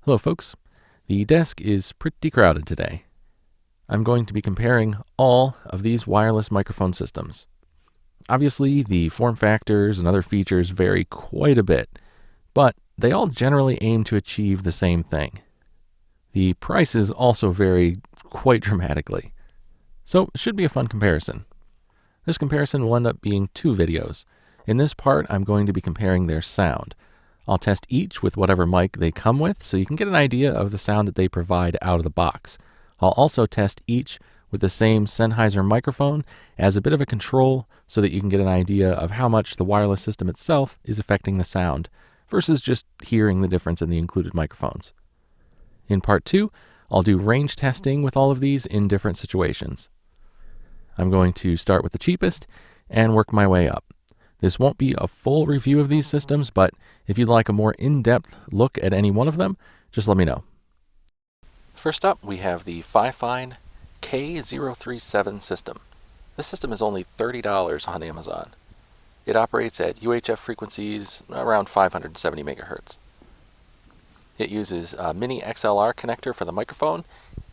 Hello folks, the desk is pretty crowded today. I'm going to be comparing all of these wireless microphone systems. Obviously, the form factors and other features vary quite a bit, but they all generally aim to achieve the same thing. The prices also vary quite dramatically, so it should be a fun comparison. This comparison will end up being two videos. In this part, I'm going to be comparing their sound. I'll test each with whatever mic they come with so you can get an idea of the sound that they provide out of the box. I'll also test each with the same Sennheiser microphone as a bit of a control so that you can get an idea of how much the wireless system itself is affecting the sound versus just hearing the difference in the included microphones. In part 2, I'll do range testing with all of these in different situations. I'm going to start with the cheapest and work my way up. This won't be a full review of these systems, but if you'd like a more in-depth look at any one of them, just let me know. First up, we have the Fifine K037 system. This system is only $30 on Amazon. It operates at UHF frequencies around 570 megahertz. It uses a mini XLR connector for the microphone,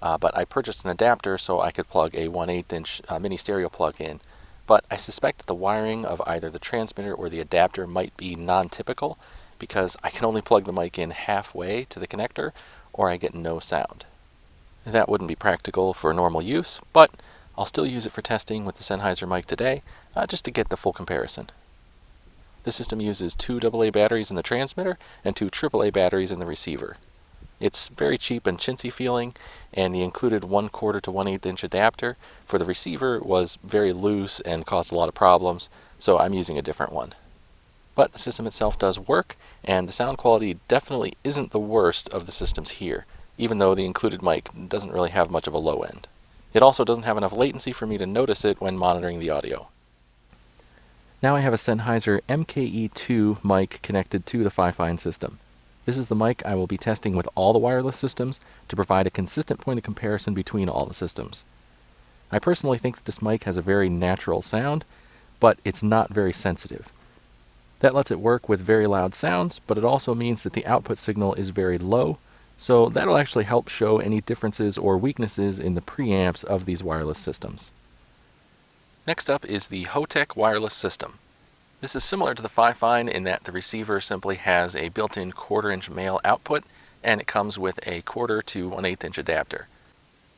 but I purchased an adapter so I could plug a 1/8-inch mini stereo plug in. But I suspect that the wiring of either the transmitter or the adapter might be non-typical because I can only plug the mic in halfway to the connector or I get no sound. That wouldn't be practical for normal use, but I'll still use it for testing with the Sennheiser mic today just to get the full comparison. The system uses 2 AA batteries in the transmitter and 2 AAA batteries in the receiver. It's very cheap and chintzy feeling, and the included 1/4 to 1/8-inch adapter for the receiver was very loose and caused a lot of problems, so I'm using a different one. But the system itself does work, and the sound quality definitely isn't the worst of the systems here, even though the included mic doesn't really have much of a low end. It also doesn't have enough latency for me to notice it when monitoring the audio. Now I have a Sennheiser MKE2 mic connected to the Fifine system. This is the mic I will be testing with all the wireless systems to provide a consistent point of comparison between all the systems. I personally think that this mic has a very natural sound, but it's not very sensitive. That lets it work with very loud sounds, but it also means that the output signal is very low, so that'll actually help show any differences or weaknesses in the preamps of these wireless systems. Next up is the Hotec wireless system. This is similar to the Fifine in that the receiver simply has a built-in 1/4-inch male output, and it comes with a 1/4 to 1/8-inch adapter.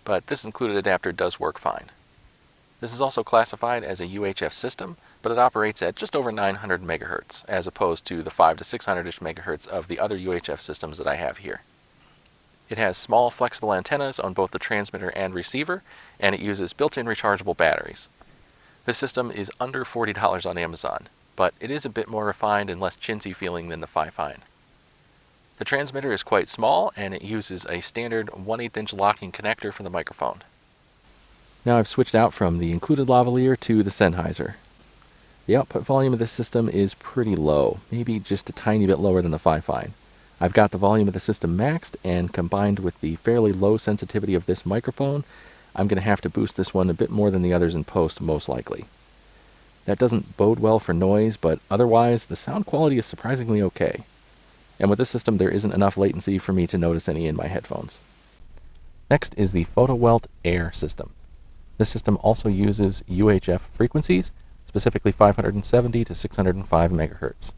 But this included adapter does work fine. This is also classified as a UHF system, but it operates at just over 900 megahertz, as opposed to the 500 to 600-ish megahertz of the other UHF systems that I have here. It has small flexible antennas on both the transmitter and receiver, and it uses built-in rechargeable batteries. This system is under $40 on Amazon, but it is a bit more refined and less chintzy feeling than the Fifine. The transmitter is quite small, and it uses a standard 1/8-inch locking connector for the microphone. Now I've switched out from the included lavalier to the Sennheiser. The output volume of this system is pretty low, maybe just a tiny bit lower than the Fifine. I've got the volume of the system maxed, and combined with the fairly low sensitivity of this microphone, I'm going to have to boost this one a bit more than the others in post, most likely. That doesn't bode well for noise, but otherwise, the sound quality is surprisingly okay. And with this system, there isn't enough latency for me to notice any in my headphones. Next is the FotoWelt Air system. This system also uses UHF frequencies, specifically 570 to 605 megahertz.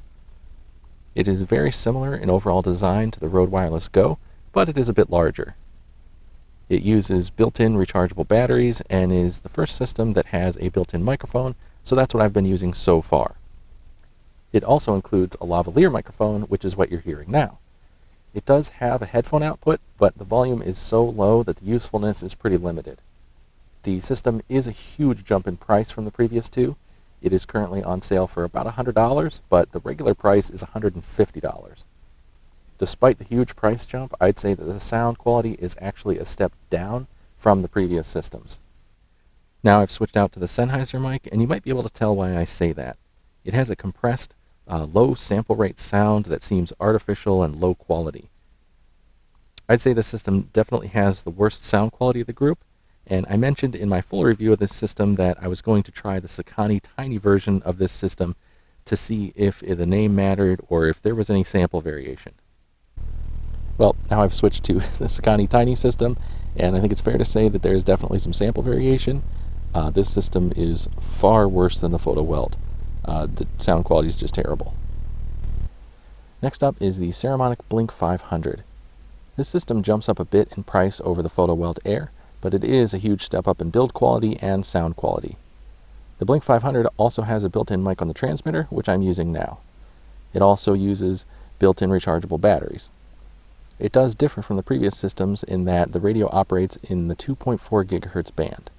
It is very similar in overall design to the Rode Wireless Go, but it is a bit larger. It uses built-in rechargeable batteries and is the first system that has a built-in microphone, so that's what I've been using so far. It also includes a lavalier microphone, which is what you're hearing now. It does have a headphone output, but the volume is so low that the usefulness is pretty limited. The system is a huge jump in price from the previous two. It is currently on sale for about $100, but the regular price is $150. Despite the huge price jump, I'd say that the sound quality is actually a step down from the previous systems. Now I've switched out to the Sennheiser mic, and you might be able to tell why I say that. It has a compressed, low sample rate sound that seems artificial and low quality. I'd say the system definitely has the worst sound quality of the group, and I mentioned in my full review of this system that I was going to try the Sokani Tiny version of this system to see if the name mattered or if there was any sample variation. Well, now I've switched to the Sokani Tiny system, and I think it's fair to say that there is definitely some sample variation. This system is far worse than the FotoWelt. The sound quality is just terrible. Next up is the Saramonic Blink 500. This system jumps up a bit in price over the FotoWelt Air, but it is a huge step up in build quality and sound quality. The Blink 500 also has a built-in mic on the transmitter, which I'm using now. It also uses built-in rechargeable batteries. It does differ from the previous systems in that the radio operates in the 2.4 GHz band.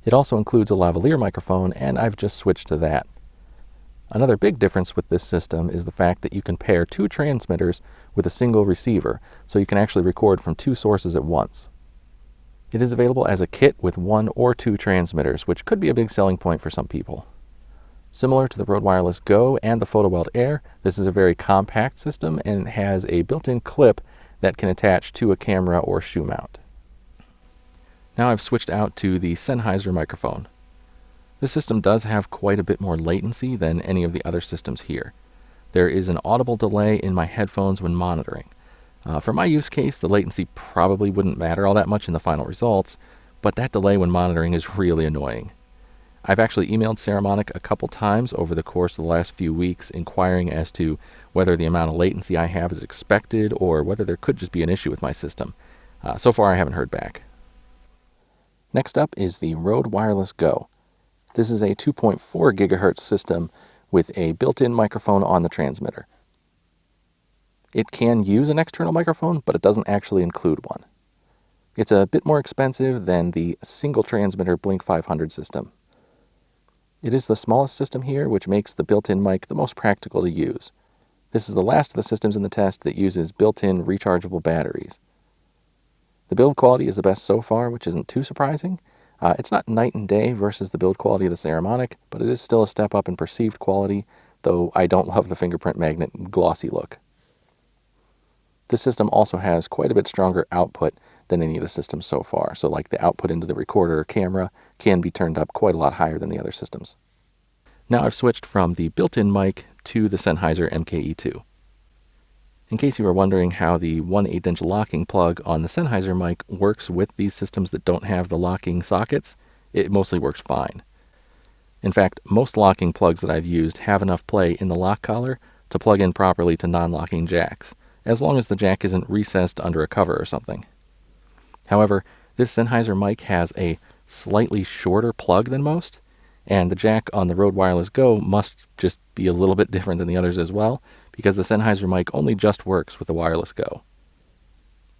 It also includes a lavalier microphone, and I've just switched to that. Another big difference with this system is the fact that you can pair two transmitters with a single receiver, so you can actually record from two sources at once. It is available as a kit with one or two transmitters, which could be a big selling point for some people. Similar to the Rode Wireless Go and the FotoWelt Air, this is a very compact system and it has a built-in clip that can attach to a camera or shoe mount. Now I've switched out to the Sennheiser microphone. This system does have quite a bit more latency than any of the other systems here. There is an audible delay in my headphones when monitoring. For my use case, the latency probably wouldn't matter all that much in the final results, but that delay when monitoring is really annoying. I've actually emailed Saramonic a couple times over the course of the last few weeks inquiring as to whether the amount of latency I have is expected or whether there could just be an issue with my system. So far I haven't heard back. Next up is the Rode Wireless Go. This is a 2.4 GHz system with a built-in microphone on the transmitter. It can use an external microphone, but it doesn't actually include one. It's a bit more expensive than the single transmitter Blink 500 system. It is the smallest system here, which makes the built-in mic the most practical to use. This is the last of the systems in the test that uses built-in rechargeable batteries. The build quality is the best so far, which isn't too surprising. It's not night and day versus the build quality of the Saramonic, but it is still a step up in perceived quality, though I don't love the fingerprint magnet glossy look. This system also has quite a bit stronger output than any of the systems so far, so like the output into the recorder or camera can be turned up quite a lot higher than the other systems. Now I've switched from the built-in mic to the Sennheiser MKE2. In case you were wondering how the 1/8" locking plug on the Sennheiser mic works with these systems that don't have the locking sockets, it mostly works fine. In fact, most locking plugs that I've used have enough play in the lock collar to plug in properly to non-locking jacks, as long as the jack isn't recessed under a cover or something. However, this Sennheiser mic has a slightly shorter plug than most, and the jack on the Rode Wireless Go must just be a little bit different than the others as well, because the Sennheiser mic only just works with the Wireless Go.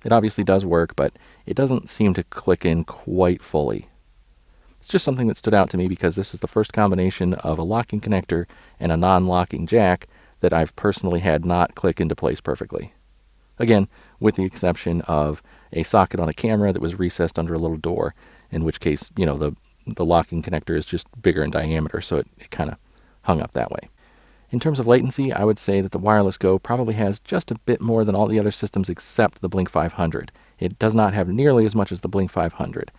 It obviously does work, but it doesn't seem to click in quite fully. It's just something that stood out to me because this is the first combination of a locking connector and a non-locking jack that I've personally had not click into place perfectly. Again, with the exception of a socket on a camera that was recessed under a little door, in which case, the locking connector is just bigger in diameter, so it kind of hung up that way. In terms of latency, I would say that the Wireless Go probably has just a bit more than all the other systems except the Blink 500. It does not have nearly as much as the Blink 500.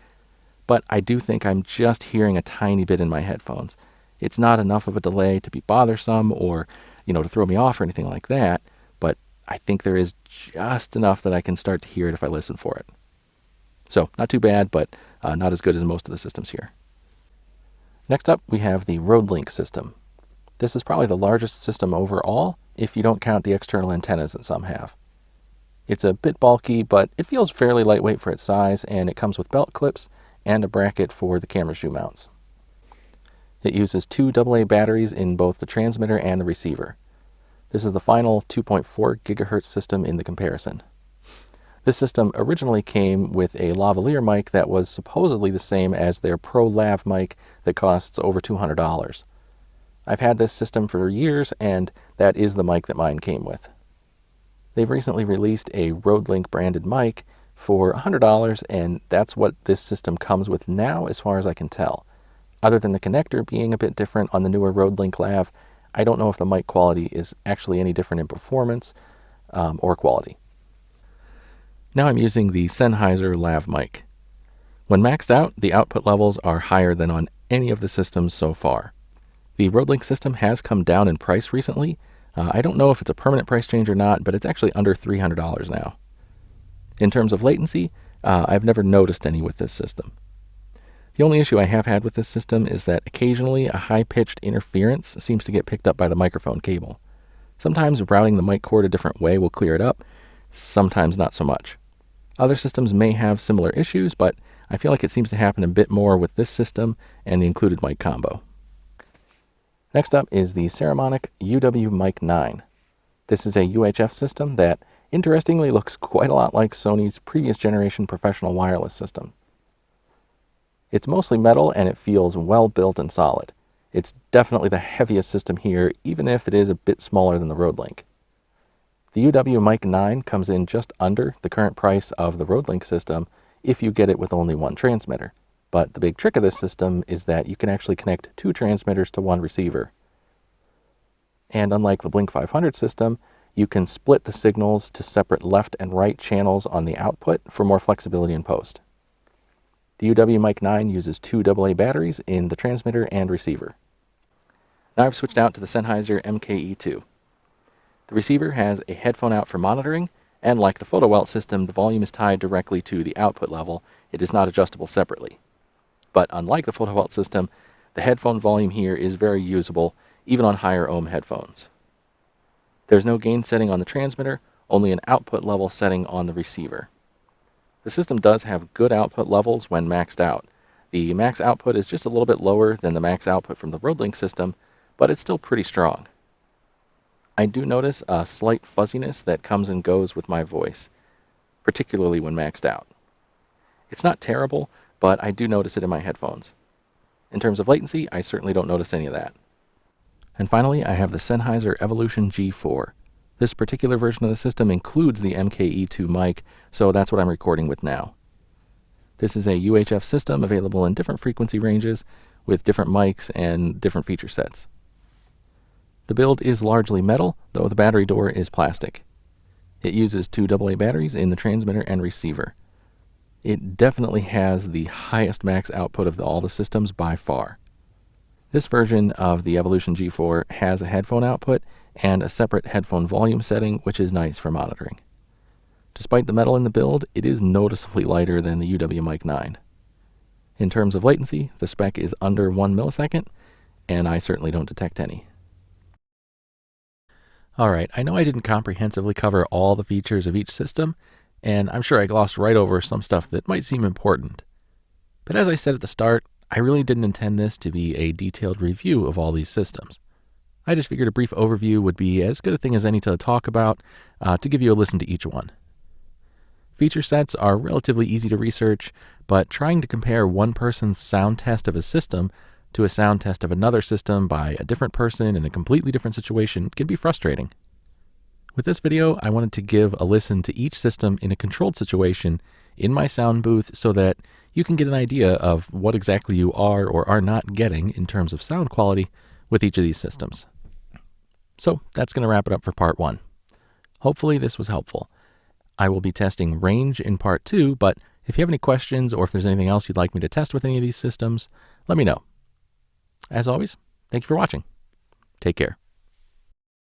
But I do think I'm just hearing a tiny bit in my headphones. It's not enough of a delay to be bothersome or, to throw me off or anything like that, but I think there is just enough that I can start to hear it if I listen for it. So, not too bad, but not as good as most of the systems here. Next up, we have the Rodelink system. This is probably the largest system overall, if you don't count the external antennas that some have. It's a bit bulky, but it feels fairly lightweight for its size, and it comes with belt clips and a bracket for the camera shoe mounts. It uses two AA batteries in both the transmitter and the receiver. This is the final 2.4 GHz system in the comparison. This system originally came with a lavalier mic that was supposedly the same as their Pro Lav mic that costs over $200. I've had this system for years, and that is the mic that mine came with. They've recently released a Rodelink branded mic for $100, and that's what this system comes with now as far as I can tell. Other than the connector being a bit different on the newer Rodelink Lav, I don't know if the mic quality is actually any different in performance or quality. Now I'm using the Sennheiser Lav mic. When maxed out, the output levels are higher than on any of the systems so far. The Rodelink system has come down in price recently. I don't know if it's a permanent price change or not, but it's actually under $300 now. In terms of latency, I've never noticed any with this system. The only issue I have had with this system is that occasionally a high-pitched interference seems to get picked up by the microphone cable. Sometimes routing the mic cord a different way will clear it up, sometimes not so much. Other systems may have similar issues, but I feel like it seems to happen a bit more with this system and the included mic combo. Next up is the Saramonic UwMic 9. This is a UHF system that interestingly looks quite a lot like Sony's previous generation professional wireless system. It's mostly metal and it feels well built and solid. It's definitely the heaviest system here, even if it is a bit smaller than the Rodelink. The UwMic 9 comes in just under the current price of the Rodelink system if you get it with only one transmitter. But the big trick of this system is that you can actually connect two transmitters to one receiver. And unlike the Blink 500 system, you can split the signals to separate left and right channels on the output for more flexibility in post. The UwMic 9 uses two AA batteries in the transmitter and receiver. Now I've switched out to the Sennheiser MKE2. The receiver has a headphone out for monitoring, and like the FotoWelt system, the volume is tied directly to the output level. It is not adjustable separately. But unlike the FotoWelt system, the headphone volume here is very usable, even on higher ohm headphones. There's no gain setting on the transmitter, only an output level setting on the receiver. The system does have good output levels when maxed out. The max output is just a little bit lower than the max output from the Rodelink system, but it's still pretty strong. I do notice a slight fuzziness that comes and goes with my voice, particularly when maxed out. It's not terrible, but I do notice it in my headphones. In terms of latency, I certainly don't notice any of that. And finally, I have the Sennheiser Evolution G4. This particular version of the system includes the MKE2 mic, so that's what I'm recording with now. This is a UHF system available in different frequency ranges with different mics and different feature sets. The build is largely metal, though the battery door is plastic. It uses two AA batteries in the transmitter and receiver. It definitely has the highest max output of all the systems by far. This version of the Evolution G4 has a headphone output and a separate headphone volume setting, which is nice for monitoring. Despite the metal in the build, it is noticeably lighter than the UwMic 9. In terms of latency, the spec is under 1 millisecond, and I certainly don't detect any. Alright, I know I didn't comprehensively cover all the features of each system, and I'm sure I glossed right over some stuff that might seem important. But as I said at the start, I really didn't intend this to be a detailed review of all these systems. I just figured a brief overview would be as good a thing as any to talk about, to give you a listen to each one. Feature sets are relatively easy to research, but trying to compare one person's sound test of a system to a sound test of another system by a different person in a completely different situation can be frustrating. With this video, I wanted to give a listen to each system in a controlled situation in my sound booth so that you can get an idea of what exactly you are or are not getting in terms of sound quality with each of these systems. So that's going to wrap it up for part 1. Hopefully this was helpful. I will be testing range in part 2, but if you have any questions or if there's anything else you'd like me to test with any of these systems, let me know. As always, thank you for watching. Take care.